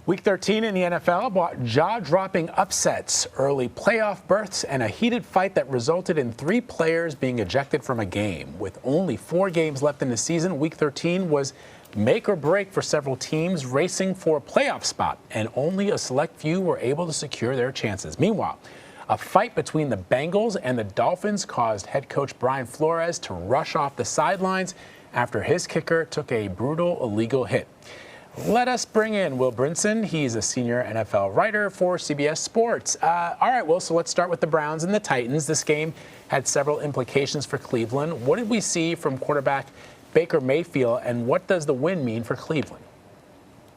Week 13 in the NFL brought jaw-dropping upsets, early playoff berths, and a heated fight that resulted in 3 players being ejected from a game. With only 4 games left in the season, Week 13 was make or break for several teams racing for a playoff spot, and only a select few were able to secure their chances. Meanwhile, a fight between the Bengals and the Dolphins caused head coach Brian Flores to rush off the sidelines after his kicker took a brutal illegal hit. Let us bring in Will Brinson. He's a senior NFL writer for CBS Sports. All right, Will, so let's start with the Browns and the Titans. This game had several implications for Cleveland. What did we see from quarterback Baker Mayfield, and what does the win mean for Cleveland?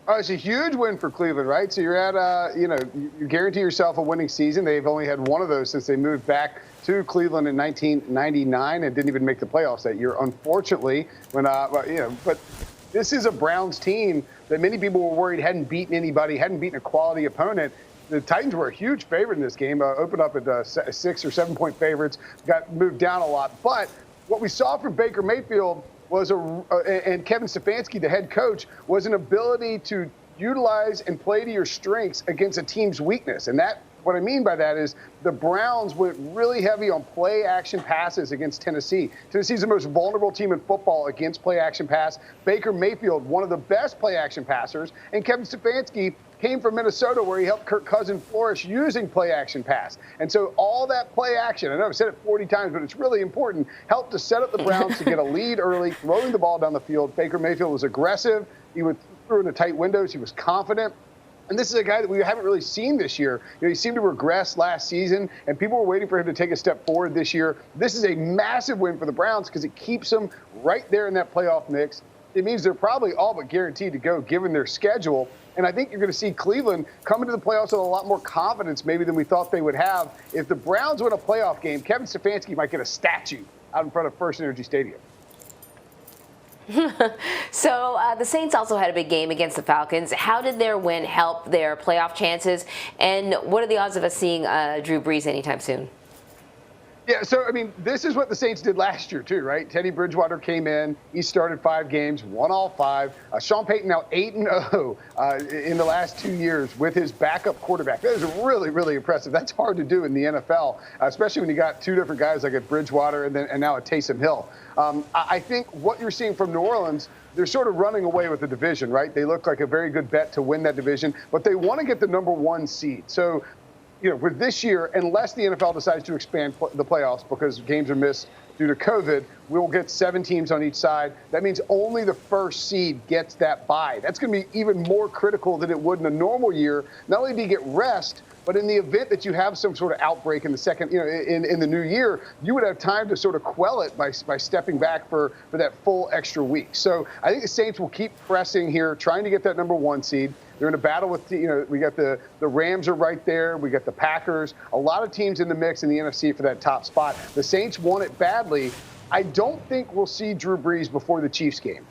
Oh, it's a huge win for Cleveland, right? So you're at, you guarantee yourself a winning season. They've only had one of those since they moved back to Cleveland in 1999 and didn't even make the playoffs that year, unfortunately. But this is a Browns team that many people were worried hadn't beaten anybody, hadn't beaten a quality opponent. The Titans were a huge favorite in this game, opened up at 6 or 7 point favorites, got moved down a lot. But what we saw from Baker Mayfield was and Kevin Stefanski, the head coach, was an ability to utilize and play to your strengths against a team's weakness. And that, what I mean by that is the Browns went really heavy on play action passes against Tennessee. Tennessee's the most vulnerable team in football against play action pass. Baker Mayfield, one of the best play action passers, and Kevin Stefanski came from Minnesota, where he helped Kirk Cousins flourish using play action pass. And so all that play action, I know I've said it 40 times, but it's really important, helped to set up the Browns to get a lead early, throwing the ball down the field. Baker Mayfield was aggressive. He would throw into tight windows. He was confident. And this is a guy that we haven't really seen this year. He seemed to regress last season, and people were waiting for him to take a step forward this year. This is a massive win for the Browns because it keeps them right there in that playoff mix. It means they're probably all but guaranteed to go, given their schedule. And I think you're going to see Cleveland come into the playoffs with a lot more confidence maybe than we thought they would have. If the Browns win a playoff game, Kevin Stefanski might get a statue out in front of First Energy Stadium. So the Saints also had a big game against the Falcons. How did their win help their playoff chances? And what are the odds of us seeing Drew Brees anytime soon? Yeah, so, I mean, this is what the Saints did last year, too, right? Teddy Bridgewater came in. He started 5 games, won all 5. Sean Payton now 8-0 in the last 2 years with his backup quarterback. That is really, really impressive. That's hard to do in the NFL, especially when you got 2 different guys like a Bridgewater and now a Taysom Hill. I think what you're seeing from New Orleans, they're sort of running away with the division, right? They look like a very good bet to win that division, but they want to get the number 1 seed. So, with this year, unless the NFL decides to expand the playoffs because games are missed due to COVID, we'll get 7 teams on each side. That means only the first seed gets that bye. That's going to be even more critical than it would in a normal year. Not only do you get rest, but in the event that you have some sort of outbreak in the second, in the new year, you would have time to sort of quell it by stepping back for that full extra week. So I think the Saints will keep pressing here, trying to get that number 1 seed. They're in a battle with, we got the Rams are right there. We got the Packers. A lot of teams in the mix in the NFC for that top spot. The Saints want it badly. I don't think we'll see Drew Brees before the Chiefs game.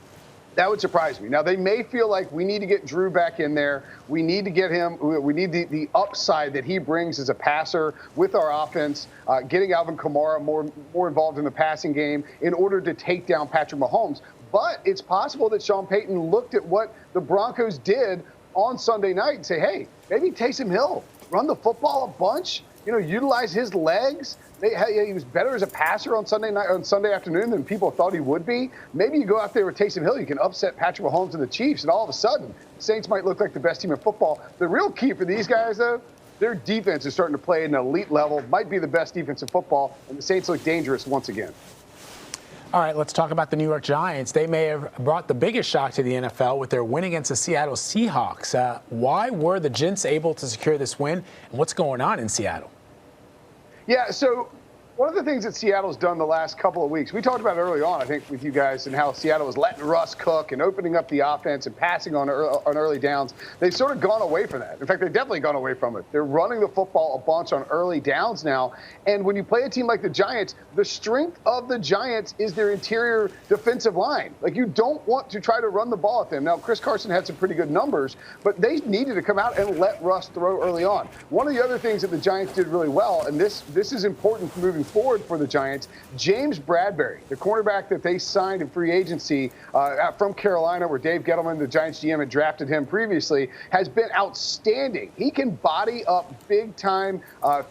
That would surprise me. Now, they may feel like we need to get Drew back in there. We need to get him. We need the upside that he brings as a passer with our offense, getting Alvin Kamara more involved in the passing game in order to take down Patrick Mahomes. But it's possible that Sean Payton looked at what the Broncos did on Sunday night and say, hey, maybe Taysom Hill, run the football a bunch, utilize his legs. He was better as a passer on Sunday afternoon than people thought he would be. Maybe you go out there with Taysom Hill, you can upset Patrick Mahomes and the Chiefs, and all of a sudden, the Saints might look like the best team in football. The real key for these guys, though, their defense is starting to play at an elite level, might be the best defense in football, and the Saints look dangerous once again. All right, let's talk about the New York Giants. They may have brought the biggest shock to the NFL with their win against the Seattle Seahawks. Why were the Gents able to secure this win, and what's going on in Seattle? Yeah, so one of the things that Seattle's done the last couple of weeks, we talked about it early on, I think, with you guys, and how Seattle was letting Russ cook and opening up the offense and passing on early downs. They've sort of gone away from that. In fact, they've definitely gone away from it. They're running the football a bunch on early downs now. And when you play a team like the Giants, the strength of the Giants is their interior defensive line. Like, you don't want to try to run the ball at them. Now, Chris Carson had some pretty good numbers, but they needed to come out and let Russ throw early on. One of the other things that the Giants did really well, and this is important moving forward for the Giants, James Bradberry, the cornerback that they signed in free agency from Carolina, where Dave Gettleman, the Giants GM, had drafted him previously, has been outstanding. He can body up big-time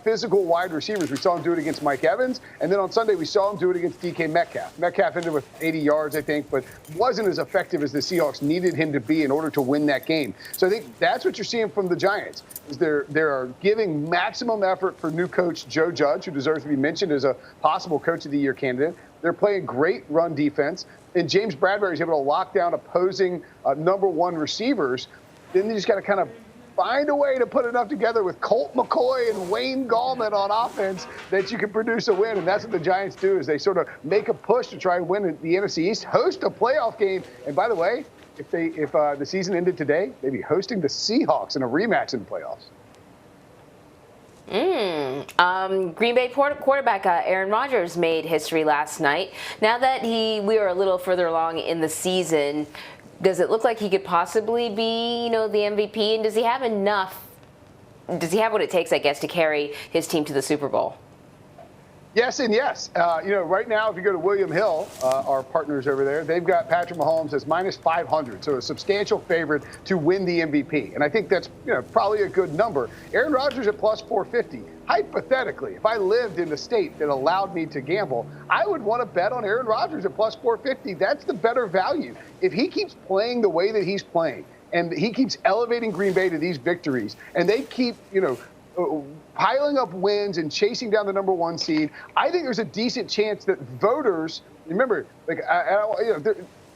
physical wide receivers. We saw him do it against Mike Evans, and then on Sunday we saw him do it against DK Metcalf. Metcalf ended with 80 yards, I think, but wasn't as effective as the Seahawks needed him to be in order to win that game. So I think that's what you're seeing from the Giants, is they're giving maximum effort for new coach Joe Judge, who deserves to be mentioned as a possible Coach of the Year candidate. They're playing great run defense, and James Bradberry is able to lock down opposing number one receivers. Then you just got to kind of find a way to put enough together with Colt McCoy and Wayne Gallman on offense that you can produce a win. And that's what the Giants do, is they sort of make a push to try and win the NFC East, host a playoff game. And by the way, if the season ended today, they'd be hosting the Seahawks in a rematch in the playoffs. Green Bay quarterback Aaron Rodgers made history last night. Now that we are a little further along in the season, does it look like he could possibly be, the MVP? And does he have what it takes, I guess, to carry his team to the Super Bowl? Yes and yes. Right now, if you go to William Hill, our partners over there, they've got Patrick Mahomes as minus 500, so a substantial favorite to win the MVP. And I think that's probably a good number. Aaron Rodgers at plus 450. Hypothetically, if I lived in the state that allowed me to gamble, I would want to bet on Aaron Rodgers at plus 450. That's the better value. If he keeps playing the way that he's playing, and he keeps elevating Green Bay to these victories, and they keep, piling up wins and chasing down the number one seed, I think there's a decent chance that voters, remember,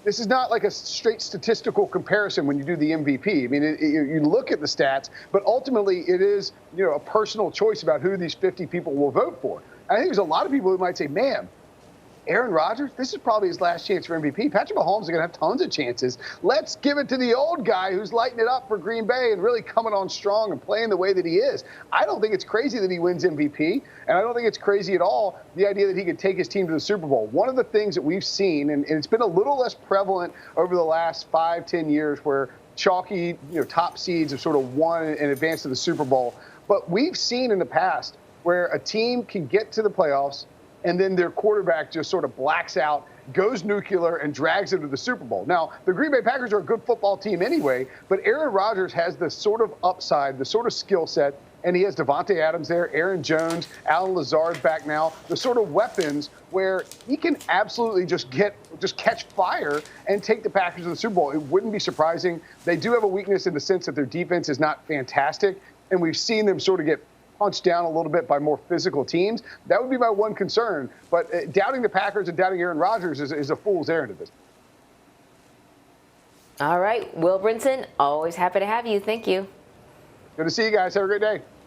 this is not like a straight statistical comparison when you do the MVP. I mean, you look at the stats, but ultimately it is, a personal choice about who these 50 people will vote for. I think there's a lot of people who might say, man, Aaron Rodgers, this is probably his last chance for MVP. Patrick Mahomes is going to have tons of chances. Let's give it to the old guy who's lighting it up for Green Bay and really coming on strong and playing the way that he is. I don't think it's crazy that he wins MVP, and I don't think it's crazy at all the idea that he could take his team to the Super Bowl. One of the things that we've seen, and it's been a little less prevalent over the last 5-10 years, where chalky, top seeds have sort of won and advanced to the Super Bowl. But we've seen in the past where a team can get to the playoffs, and then their quarterback just sort of blacks out, goes nuclear, and drags them to the Super Bowl. Now, the Green Bay Packers are a good football team anyway, but Aaron Rodgers has the sort of upside, the sort of skill set, and he has Devontae Adams there, Aaron Jones, Alan Lazard back now, the sort of weapons where he can absolutely just catch fire and take the Packers to the Super Bowl. It wouldn't be surprising. They do have a weakness in the sense that their defense is not fantastic, and we've seen them sort of get punched down a little bit by more physical teams. That would be my one concern. But doubting the Packers and doubting Aaron Rodgers is a fool's errand at this. All right. Will Brinson, always happy to have you. Thank you. Good to see you guys. Have a great day.